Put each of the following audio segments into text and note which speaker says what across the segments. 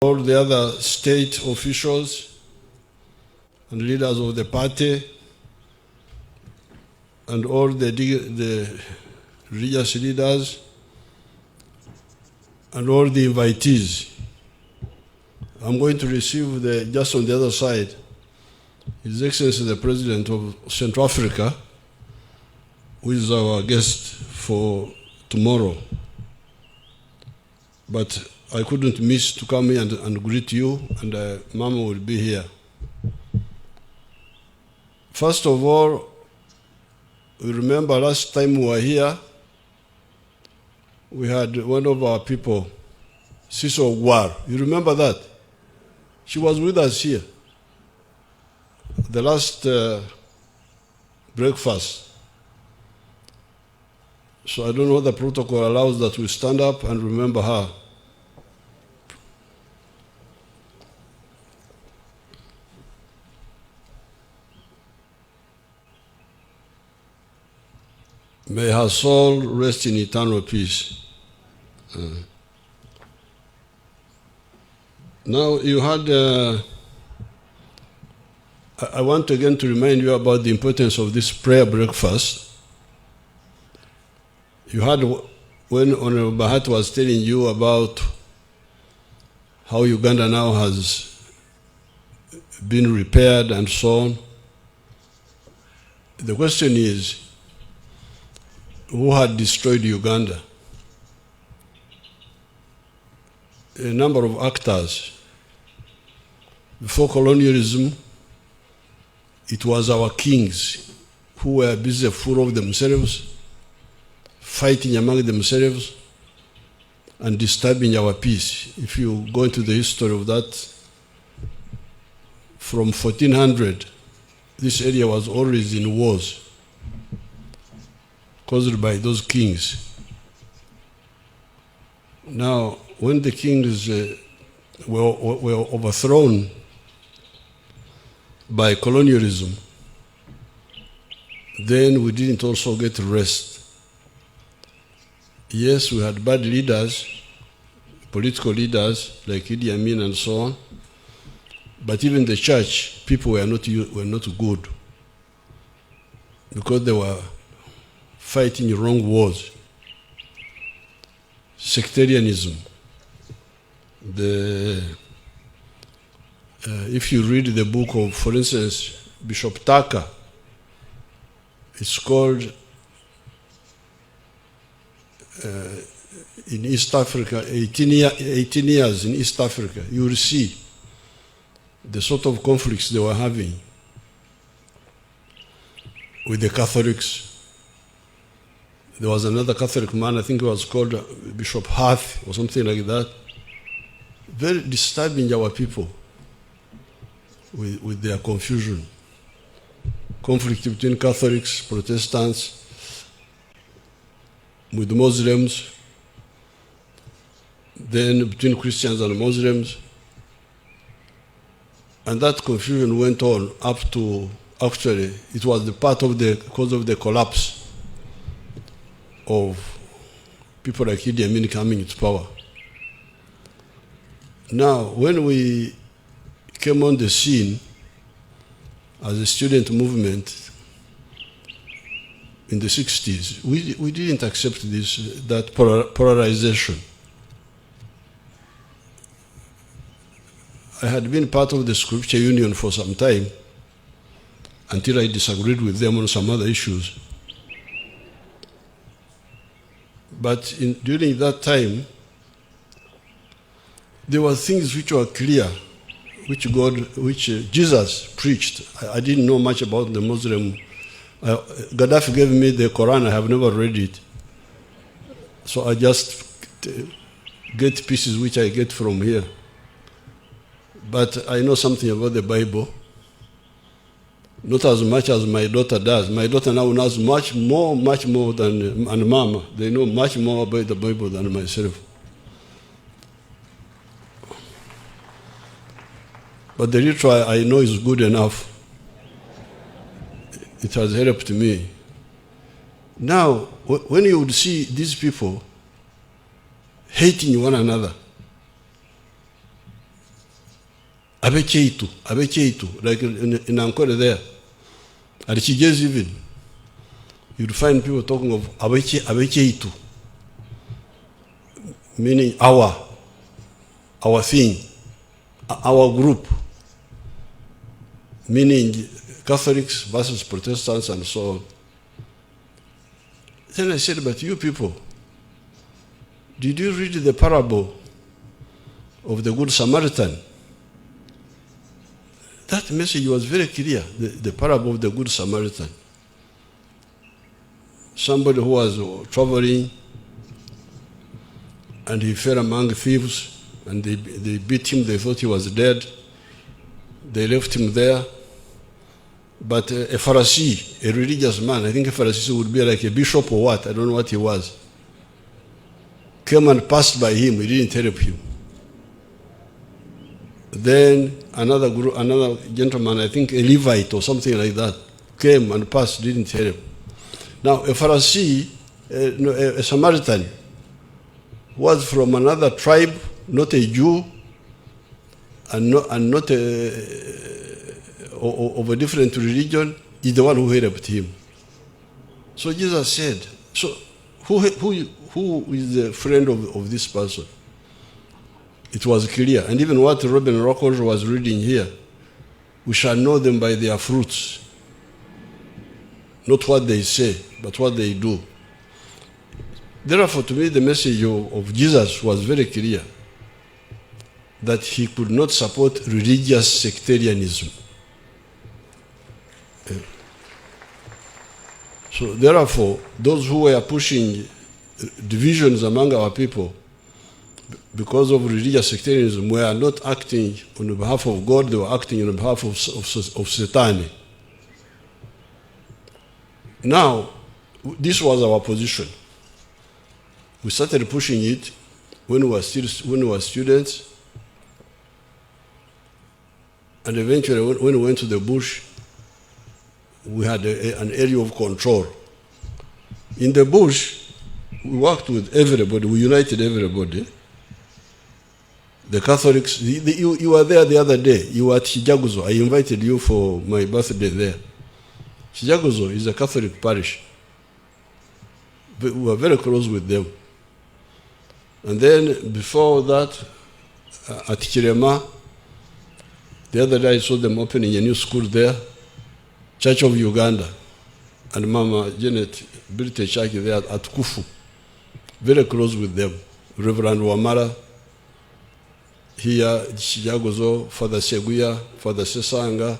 Speaker 1: all the other state officials and leaders of the party and all the religious leaders and all the invitees. I'm going to receive just on the other side, His Excellency the President of Central Africa, who is our guest for tomorrow. But I couldn't miss to come here and greet you, and Mama will be here. First of all, we remember last time we were here, we had one of our people, Siso Gwar. You remember that? She was with us here. The last breakfast. So I don't know what the protocol allows that we stand up and remember her. May her soul rest in eternal peace. Now you had, I want again to remind you about the importance of this prayer breakfast. You had when Honorable Bahat was telling you about how Uganda now has been repaired and so on. The question is, who had destroyed Uganda? A number of actors. Before colonialism, it was our kings who were busy full of themselves, fighting among themselves, and disturbing our peace. If you go into the history of that, from 1400, this area was always in wars caused by those kings. Now, when the kings were overthrown by colonialism, then we didn't also get rest. Yes, we had bad leaders, political leaders like Idi Amin and so on, but even the church, people were not good because they were fighting wrong wars. Sectarianism. If you read the book of, for instance, Bishop Tucker, it's called in East Africa, 18 years in East Africa, you will see the sort of conflicts they were having with the Catholics. There was another Catholic man, I think it was called Bishop Hath or something like that. Very disturbing our people with their confusion. Conflict between Catholics, Protestants, with Muslims, then between Christians and Muslims. And that confusion went on up to, actually, it was the part of the cause of the collapse of people like Idi Amin coming to power. Now, when we came on the scene as a student movement in the 60s, we didn't accept that polarization. I had been part of the Scripture Union for some time until I disagreed with them on some other issues. But during that time, there were things which were clear, which Jesus preached. I didn't know much about the Muslim. Gaddafi gave me the Quran. I have never read it. So I just get pieces which I get from here. But I know something about the Bible. Not as much as my daughter does. My daughter now knows much more than and Mama. They know much more about the Bible than myself. But the little I know is good enough. It has helped me. Now, when you would see these people hating one another, abecheitu, like in Ankole there. At Chigez even, you'd find people talking of abecheitu, meaning our thing, our group, meaning Catholics versus Protestants and so on. Then I said, but you people, did you read the parable of the Good Samaritan? That message was very clear, the parable of the Good Samaritan. Somebody who was traveling and he fell among thieves and they beat him, they thought he was dead. They left him there. But a Pharisee, a religious man, I think a Pharisee would be like a bishop or what, I don't know what he was, came and passed by him, he didn't help him. Then another gentleman, I think a Levite or something like that, came and passed, didn't help. Now a Pharisee, a Samaritan, was from another tribe, not a Jew, and not of a different religion, is the one who helped him. So Jesus said, so who is the friend of this person? It was clear. And even what Robin Rockers was reading here, we shall know them by their fruits. Not what they say, but what they do. Therefore, to me, the message of Jesus was very clear, that he could not support religious sectarianism. So therefore, those who were pushing divisions among our people because of religious sectarianism were not acting on behalf of God, they were acting on behalf of Satan. Now, this was our position. We started pushing it when we were students, and eventually when we went to the bush, we had an area of control. In the bush, we worked with everybody, we united everybody. The Catholics, you were there the other day, you were at Chijaguzo. I invited you for my birthday there. Chijaguzo is a Catholic parish. But we were very close with them. And then before that, at Chirema, the other day I saw them opening a new school there, Church of Uganda, and Mama Janet built a church there at Kufu. Very close with them. Reverend Wamara, here, Chijagozo, Father Seguya, Father Sesanga,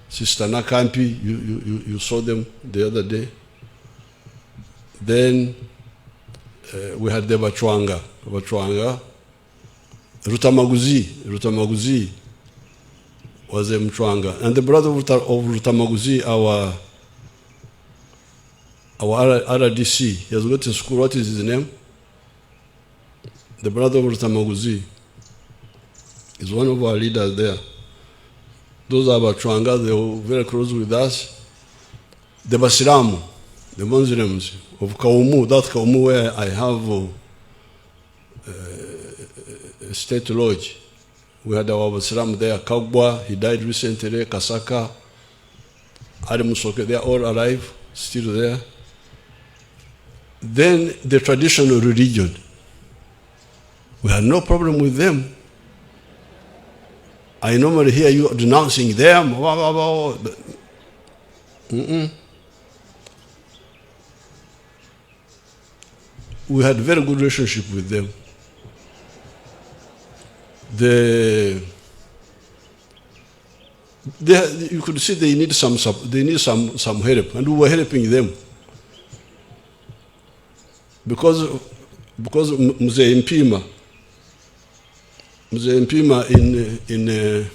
Speaker 1: Sister Nakampi, you saw them the other day. Then we had the Bachwanga, Rutamaguzi was a Mchwanga. And the brother of Rutamaguzi, our RDC, he has got a school, what is his name? The brother of Rutamaguzi is one of our leaders there. Those are Bachwanga, they were very close with us. The Basilamu, the Muslims of Kaumu, that Kaumu where I have a state lodge. We had our Basilamu there, Kagwa, he died recently, Kasaka, Arimusoke, they are all alive, still there. Then the traditional religion. We had no problem with them. I normally hear you denouncing them. We had very good relationship with them. You could see they need some help, and we were helping them. Because Mzee Mpima in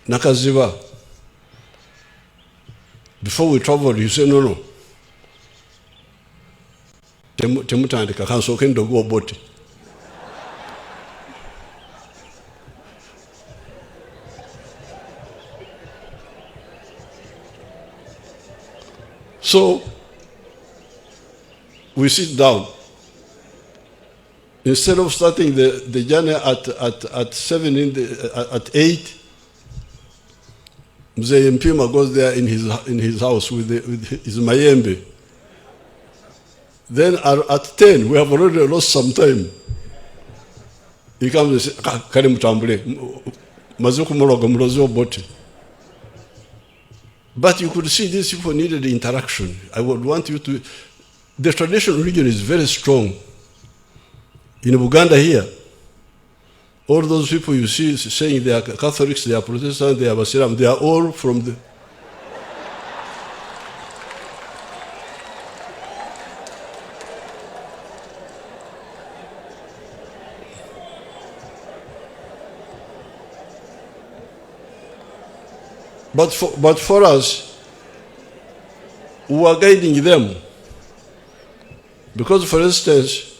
Speaker 1: Nakaziva, before we traveled, he said, no. Temutandika kanso kendo go bote. So we sit down. Instead of starting the journey at 7 at 8, Mzee Mpima goes there in his house with his mayembe. Then at 10, we have already lost some time. He comes and says, "Kari mutambule, mazuku mologa mulozo boti." But you could see these people needed interaction. I would want you to. The traditional religion is very strong. In Uganda here, all those people you see saying they are Catholics, they are Protestants, they are Muslim, they are all from the. But for us, we are guiding them. Because, for instance,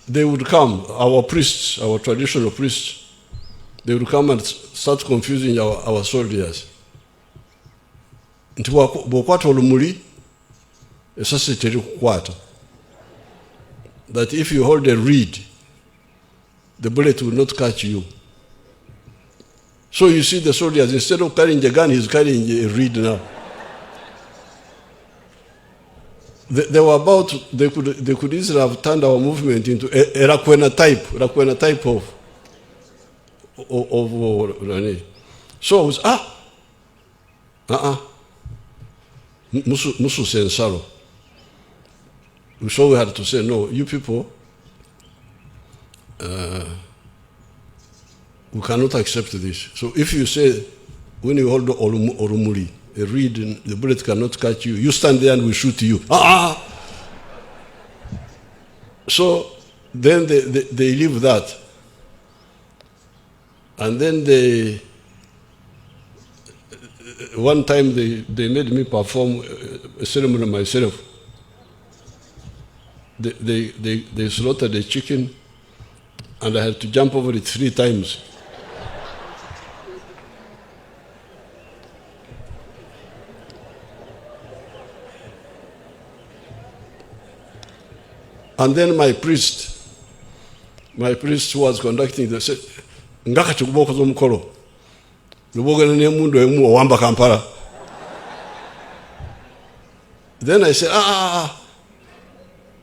Speaker 1: they would come, our priests, our traditional priests, they would come and start confusing our soldiers. Nti bwokwata olumuli, esase teri kukwata. That if you hold a reed, the bullet will not catch you. So you see the soldiers, instead of carrying a gun, he's carrying a reed now. They were about, they could easily have turned our movement into a Rakwena type of so it was, Musu Sensaro. So we had to say, no, you people, we cannot accept this. So if you say, when you hold Orumuri, a reed, the bullet cannot catch you, you stand there and we shoot you. So then they leave that. And then one time they made me perform a ceremony myself. They slaughtered a chicken and I had to jump over it 3 times. And then my priest who was conducting the said, "Ngaka chukuboko zomukolo. Lubogana ne mundu emu owamba Kampala." Then I said,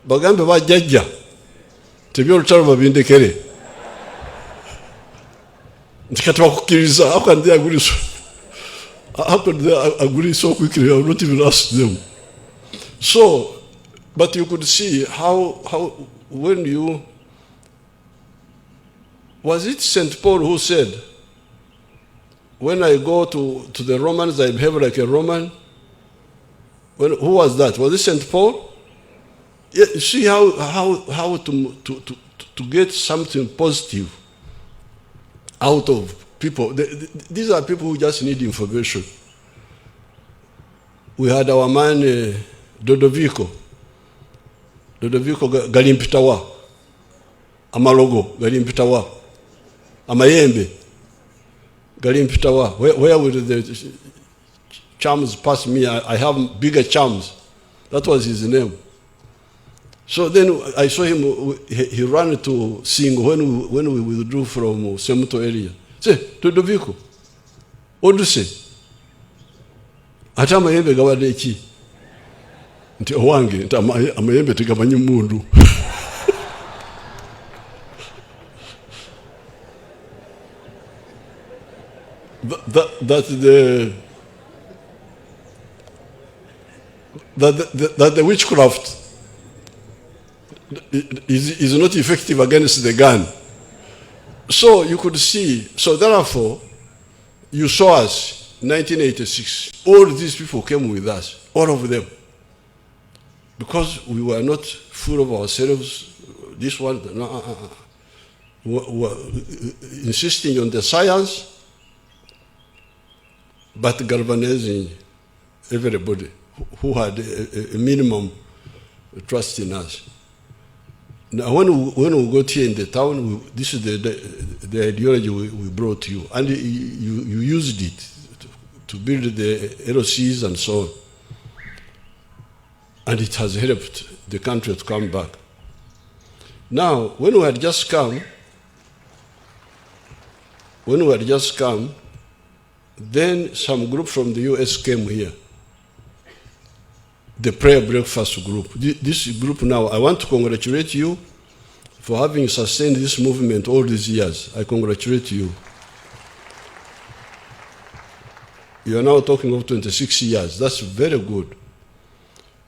Speaker 1: bagambe bajjajja. Tebyo lutalo babindekere. Ndikati bakukiriza, how can they agree so? How could they agree so quickly? I would not even ask them. So, but you could see how when you, was it St. Paul who said, when I go to the Romans, I behave like a Roman? Who was that? Was it St. Paul? Yeah, you see how to get something positive out of people. These are people who just need information. We had our man Dodovico galimpitawa, amalogo galimpitawa, amayembe galimpitawa. Where would the charms pass me? I have bigger charms. That was his name. So then I saw him, he ran to sing when we withdrew from Semuto area. Say, Dodovico, what do you say? Ata amayembe gawade chi. Nti owange, nti amayembe tegamanyi mundu. That the witchcraft is not effective against the gun. So you could see, so therefore, you saw us, 1986, all these people came with us, all of them. Because we were not full of ourselves, this one, we were insisting on the science, but galvanizing everybody who had a minimum trust in us. Now, when we got here in the town, this is the ideology we brought to you, and you used it to build the LOCs and so on. And it has helped the country to come back. Now, when we had just come, then some group from the US came here. The prayer breakfast group. This group now, I want to congratulate you for having sustained this movement all these years. I congratulate you. You are now talking of 26 years. That's very good.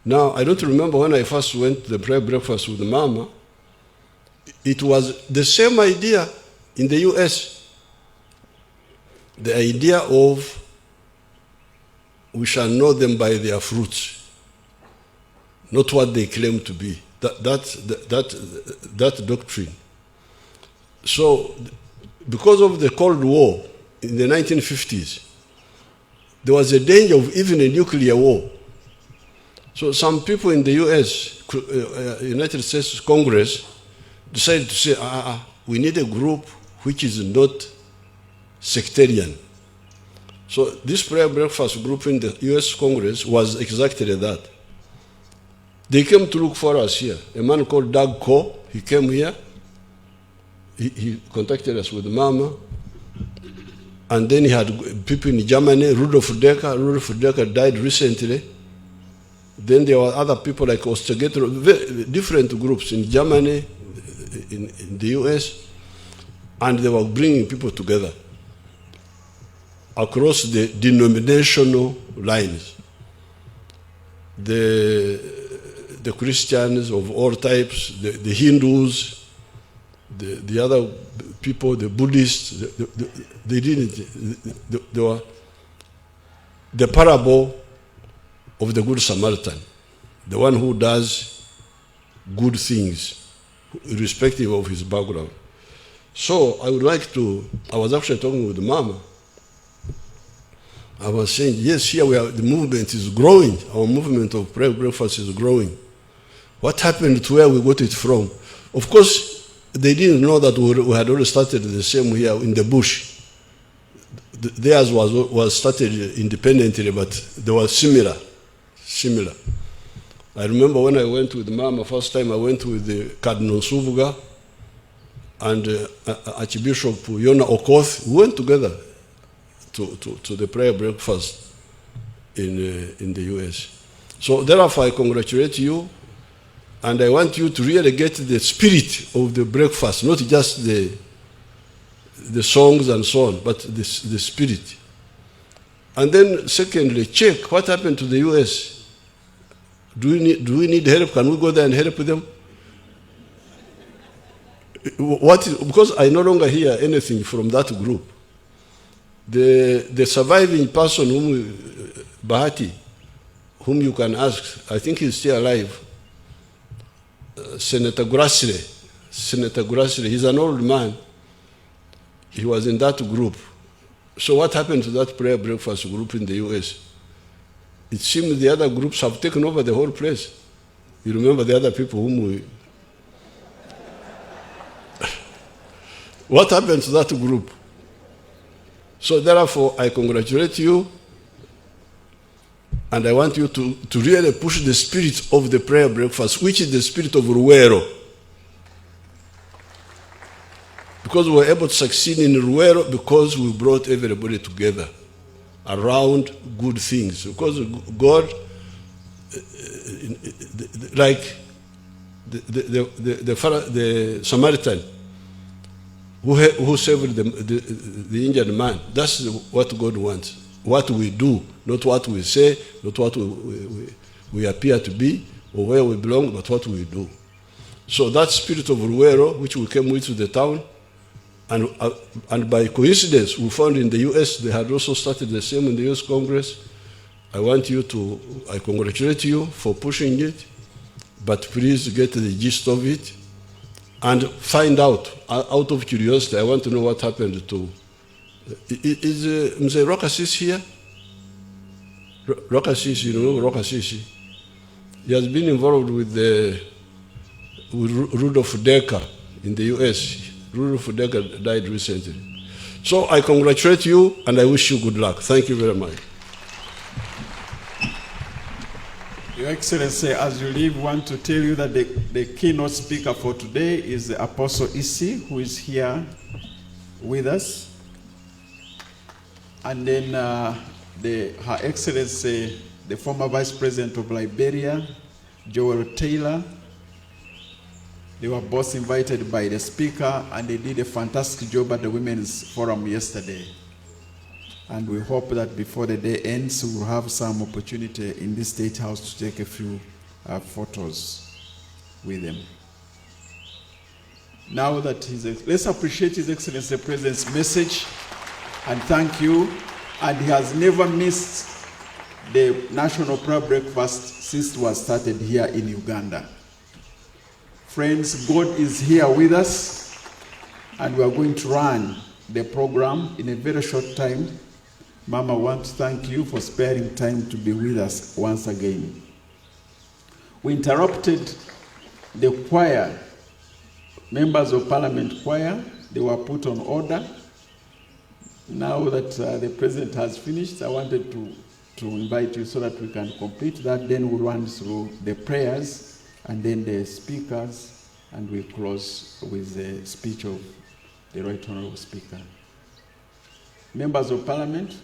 Speaker 1: Now, I don't remember when I first went to the prayer breakfast with Mama. It was the same idea in the US. The idea of we shall know them by their fruits, not what they claim to be. That doctrine. So, because of the Cold War in the 1950s, there was a danger of even a nuclear war. So some people in the US, United States Congress, decided to say, we need a group which is not sectarian. So this prayer breakfast group in the US Congress was exactly that. They came to look for us here. A man called Doug Coe, he came here. He contacted us with Mama. And then he had people in Germany, Rudolf Decker. Rudolf Decker died recently. Then there were other people like Ostergater, different groups in Germany, in the US, and they were bringing people together across the denominational lines. The Christians of all types, the Hindus, the other people, the Buddhists, they didn't. They were the parable of the Good Samaritan, the one who does good things, irrespective of his background. So I would like to, I was actually talking with Mama. I was saying, yes, here the movement is growing. Our movement of prayer breakfast is growing. What happened to where we got it from? Of course, they didn't know that we had already started the same here in the bush. Theirs was started independently, but they were similar. I remember when I went with Mama, first time I went with the Cardinal Suvuga and Archbishop Yona Okoth. We went together to the prayer breakfast in the US. So therefore I congratulate you, and I want you to really get the spirit of the breakfast, not just the songs and so on, but the spirit. And then secondly, check what happened to the US. Do we need help? Can we go there and help them? Because I no longer hear anything from that group. The surviving person, Bahati, whom you can ask, I think he's still alive, Senator Grassley, he's an old man. He was in that group. So what happened to that prayer breakfast group in the US? It seems the other groups have taken over the whole place. You remember the other people whom we... What happened to that group? So therefore, I congratulate you, and I want you to really push the spirit of the prayer breakfast, which is the spirit of Ruwero. Because we were able to succeed in Ruwero because we brought everybody together around good things. Because God, like the Samaritan who saved the injured man, that's what God wants. What we do, not what we say, not what we appear to be, or where we belong, but what we do. So that spirit of Ruwero, which we came with to the town, and by coincidence, we found in the US, they had also started the same in the US Congress. I congratulate you for pushing it, but please get the gist of it and find out of curiosity. I want to know what happened to, is Mzee Rokasis here? Rokasis, you know Rokasis? He has been involved with Rudolf Decker in the US. Rudolf Decker died recently. So I congratulate you and I wish you good luck. Thank you very much.
Speaker 2: Your Excellency, as you leave, I want to tell you that the keynote speaker for today is the Apostle Isi, who is here with us. And then Her Excellency, the former Vice President of Liberia, Joel Taylor. They were both invited by the speaker, and they did a fantastic job at the Women's Forum yesterday. And we hope that before the day ends, we'll have some opportunity in this State House to take a few photos with them. Now that let's appreciate His Excellency the President's message and thank you. And he has never missed the National Prayer Breakfast since it was started here in Uganda. Friends, God is here with us, and we are going to run the program in a very short time. Mama, I want to thank you for sparing time to be with us once again. We interrupted the choir, members of Parliament choir. They were put on order. Now that the President has finished, I wanted to invite you so that we can complete that. Then we'll run through the prayers and then the speakers, and we close with the speech of the Right Honorable Speaker. Members of Parliament,